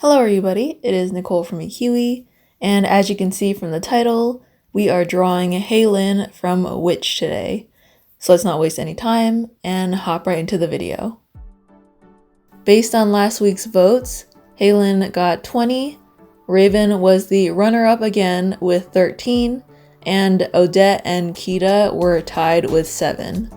Hello everybody, it is Nicole from iiKiui, and as you can see from the title, we are drawing HAY LIN from W.I.T.C.H today. So let's not waste any time and hop right into the video. Based on last week's votes, HAY LIN got 20, Raven was the runner-up again with 13, and Odette and Kita were tied with 7.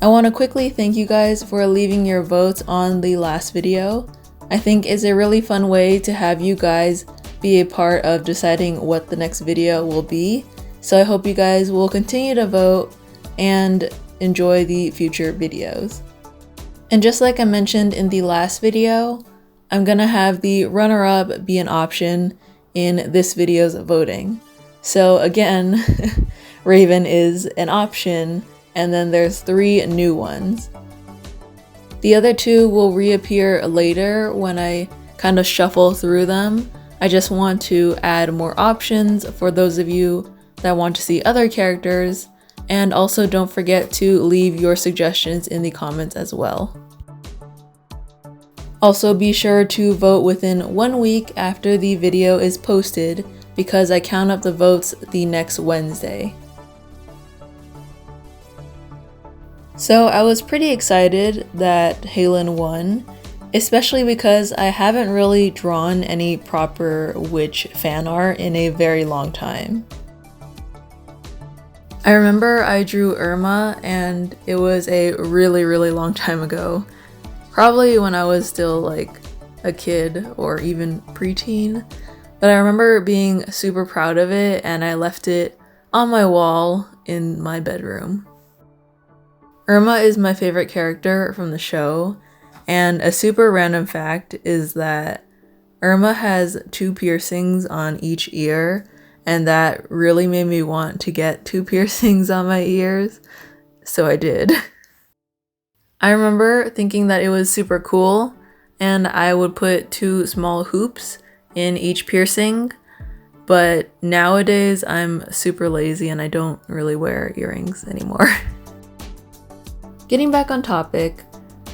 I want to quickly thank you guys for leaving your votes on the last video. I think it's a really fun way to have you guys be a part of deciding what the next video will be. So I hope you guys will continue to vote and enjoy the future videos. And just like I mentioned in the last video, I'm gonna have the runner-up be an option in this video's voting. So again, Raven is an option, and then there's 3 new ones. The other 2 will reappear later when I kind of shuffle through them. I just want to add more options for those of you that want to see other characters, and also don't forget to leave your suggestions in the comments as well. Also be sure to vote within 1 week after the video is posted because I count up the votes the next Wednesday. So I was pretty excited that HAY LIN won, especially because I haven't really drawn any proper witch fan art in a very long time. I remember I drew Irma and it was a really long time ago. Probably when I was still like a kid or even preteen, but I remember being super proud of it and I left it on my wall in my bedroom. Irma is my favorite character from the show, and a super random fact is that Irma has 2 piercings on each ear, and that really made me want to get 2 piercings on my ears, so I did. I remember thinking that it was super cool, and I would put 2 small hoops in each piercing, but nowadays I'm super lazy and I don't really wear earrings anymore. Getting back on topic,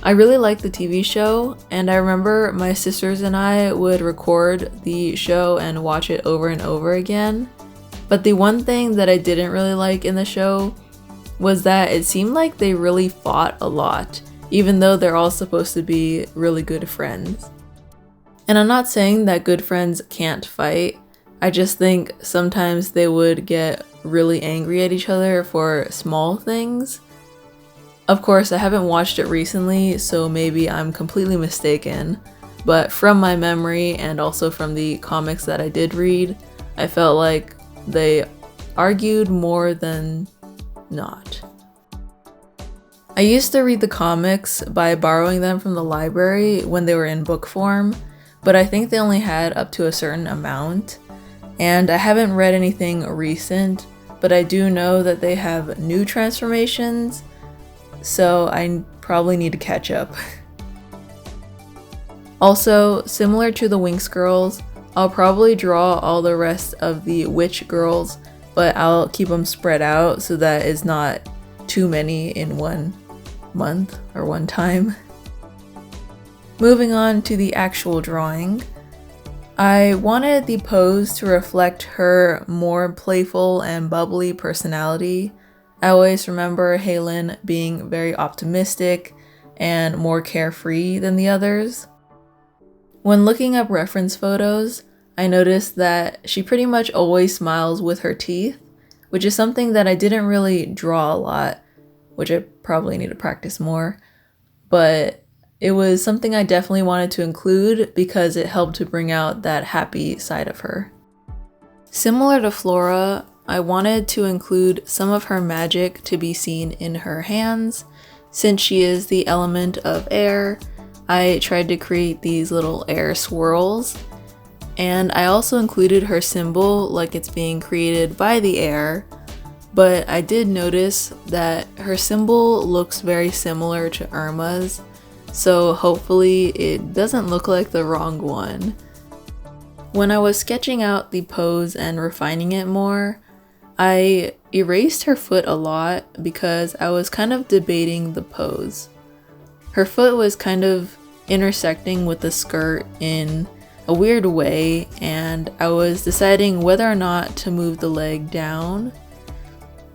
I really like the TV show, and I remember my sisters and I would record the show and watch it over and over again. But the one thing that I didn't really like in the show was that it seemed like they really fought a lot, even though they're all supposed to be really good friends. And I'm not saying that good friends can't fight, I just think sometimes they would get really angry at each other for small things. Of course, I haven't watched it recently, so maybe I'm completely mistaken, but from my memory and also from the comics that I did read, I felt like they argued more than not. I used to read the comics by borrowing them from the library when they were in book form, but I think they only had up to a certain amount, and I haven't read anything recent, but I do know that they have new transformations, so I probably need to catch up. Also, similar to the Winx girls, I'll probably draw all the rest of the Witch girls, but I'll keep them spread out so that it's not too many in 1 month or 1 time. Moving on to the actual drawing, I wanted the pose to reflect her more playful and bubbly personality. I always remember HAY LIN being very optimistic and more carefree than the others. When looking up reference photos, I noticed that she pretty much always smiles with her teeth, which is something that I didn't really draw a lot, which I probably need to practice more, but it was something I definitely wanted to include because it helped to bring out that happy side of her. Similar to Flora, I wanted to include some of her magic to be seen in her hands. Since she is the element of air, I tried to create these little air swirls, and I also included her symbol like it's being created by the air, but I did notice that her symbol looks very similar to Irma's, so hopefully it doesn't look like the wrong one. When I was sketching out the pose and refining it more, I erased her foot a lot because I was kind of debating the pose. Her foot was kind of intersecting with the skirt in a weird way, and I was deciding whether or not to move the leg down,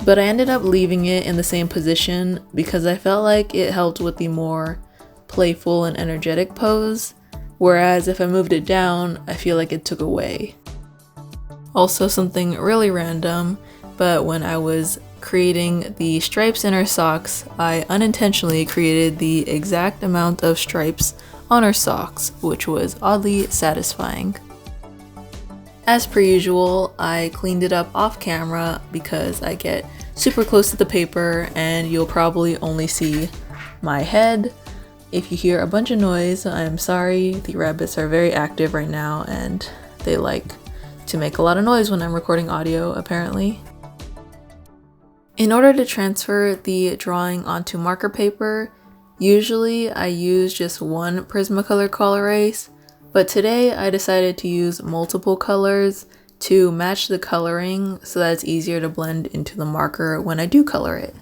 but I ended up leaving it in the same position because I felt like it helped with the more playful and energetic pose, whereas if I moved it down, I feel like it took away. Also, something really random, but when I was creating the stripes in her socks, I unintentionally created the exact amount of stripes on her socks, which was oddly satisfying. As per usual, I cleaned it up off camera because I get super close to the paper and you'll probably only see my head. If you hear a bunch of noise, I'm sorry. The rabbits are very active right now and they like to make a lot of noise when I'm recording audio, apparently. In order to transfer the drawing onto marker paper, usually I use just one Prismacolor color erase, but today I decided to use multiple colors to match the coloring so that it's easier to blend into the marker when I do color it.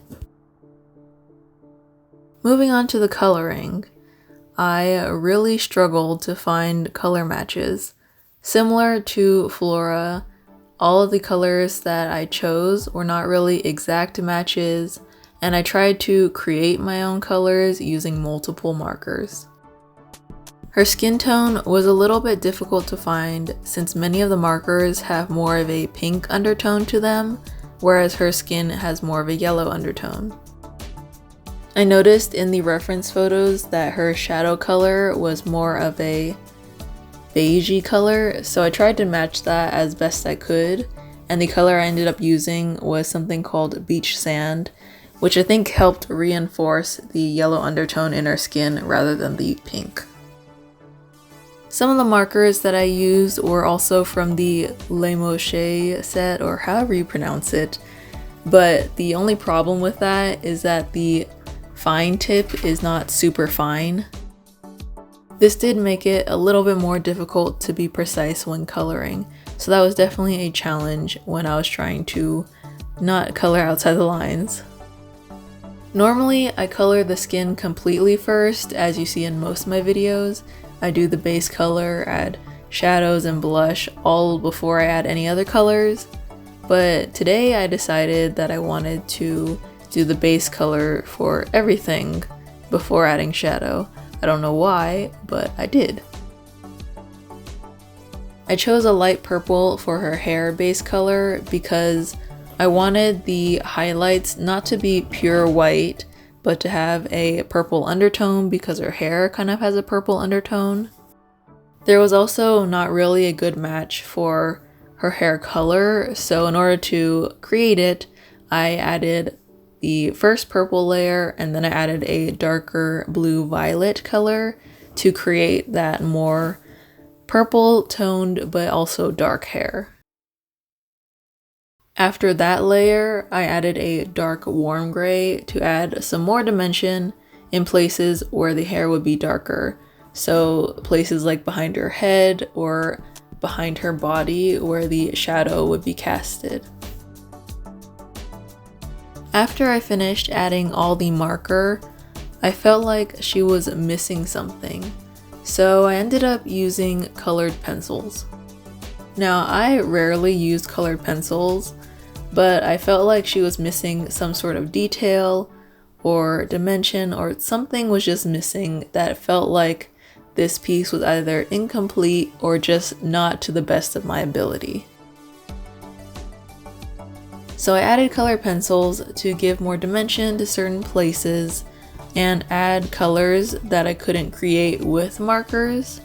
Moving on to the coloring, I really struggled to find color matches. Similar to Flora, all of the colors that I chose were not really exact matches, and I tried to create my own colors using multiple markers. Her skin tone was a little bit difficult to find since many of the markers have more of a pink undertone to them, whereas her skin has more of a yellow undertone. I noticed in the reference photos that her shadow color was more of a beigey color, so I tried to match that as best I could, and the color I ended up using was something called beach sand, which I think helped reinforce the yellow undertone in her skin rather than the pink. Some of the markers that I used were also from the HAY set, or however you pronounce it, but the only problem with that is that the fine tip is not super fine. This did make it a little bit more difficult to be precise when coloring, so that was definitely a challenge when I was trying to not color outside the lines. Normally, I color the skin completely first, as you see in most of my videos. I do the base color, add shadows and blush all before I add any other colors, but today I decided that I wanted to do the base color for everything before adding shadow. I don't know why, but I did. I chose a light purple for her hair base color because I wanted the highlights not to be pure white, but to have a purple undertone because her hair kind of has a purple undertone. There was also not really a good match for her hair color, so in order to create it, I added the first purple layer and then I added a darker blue violet color to create that more purple toned but also dark hair. After that layer, I added a dark warm gray to add some more dimension in places where the hair would be darker. So places like behind her head or behind her body where the shadow would be casted. After I finished adding all the marker, I felt like she was missing something, so I ended up using colored pencils. Now, I rarely use colored pencils, but I felt like she was missing some sort of detail or dimension, or something was just missing that felt like this piece was either incomplete or just not to the best of my ability. So I added colored pencils to give more dimension to certain places and add colors that I couldn't create with markers.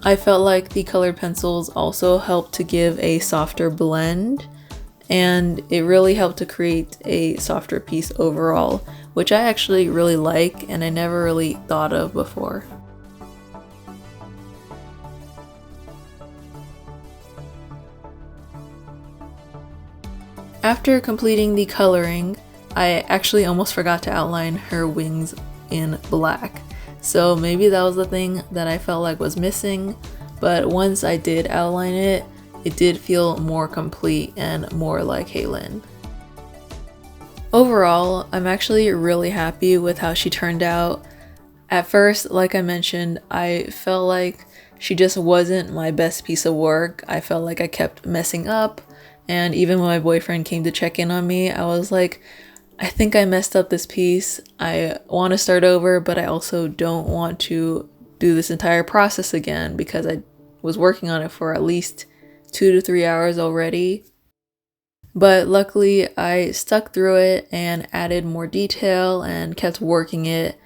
I felt like the colored pencils also helped to give a softer blend, and it really helped to create a softer piece overall, which I actually really like and I never really thought of before. After completing the coloring, I actually almost forgot to outline her wings in black. So maybe that was the thing that I felt like was missing, but once I did outline it, it did feel more complete and more like HAY LIN. Overall, I'm actually really happy with how she turned out. At first, like I mentioned, I felt like she just wasn't my best piece of work. I felt like I kept messing up, and even when my boyfriend came to check in on me, I was like, I think I messed up this piece. I want to start over, but I also don't want to do this entire process again because I was working on it for at least 2 to 3 hours already. But luckily, I stuck through it and added more detail and kept working it.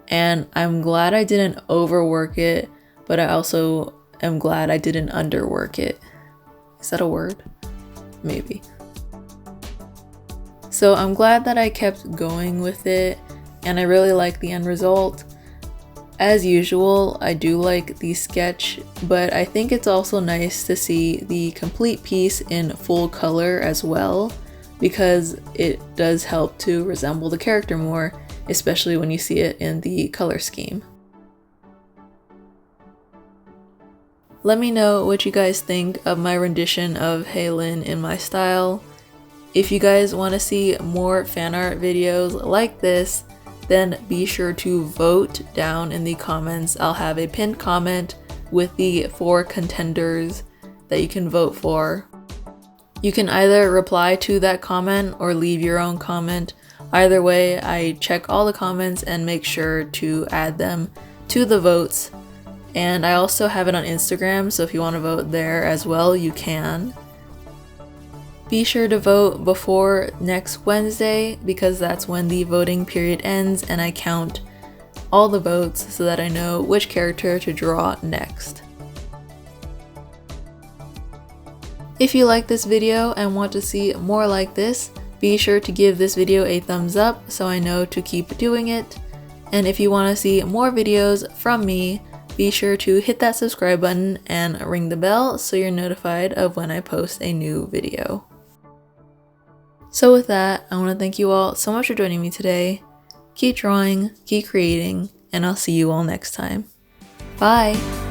And I'm glad I didn't overwork it, but I also am glad I didn't underwork it. Is that a word? Maybe. So I'm glad that I kept going with it, and I really like the end result. As usual, I do like the sketch, but I think it's also nice to see the complete piece in full color as well, because it does help to resemble the character more, especially when you see it in the color scheme. Let me know what you guys think of my rendition of Hey Lin in my style. If you guys want to see more fan art videos like this, then be sure to vote down in the comments. I'll have a pinned comment with the 4 contenders that you can vote for. You can either reply to that comment or leave your own comment. Either way, I check all the comments and make sure to add them to the votes. And I also have it on Instagram, so if you want to vote there as well, you can. Be sure to vote before next Wednesday because that's when the voting period ends and I count all the votes so that I know which character to draw next. If you like this video and want to see more like this, be sure to give this video a thumbs up so I know to keep doing it. And if you want to see more videos from me, be sure to hit that subscribe button and ring the bell so you're notified of when I post a new video. So with that, I want to thank you all so much for joining me today. Keep drawing, keep creating, and I'll see you all next time. Bye!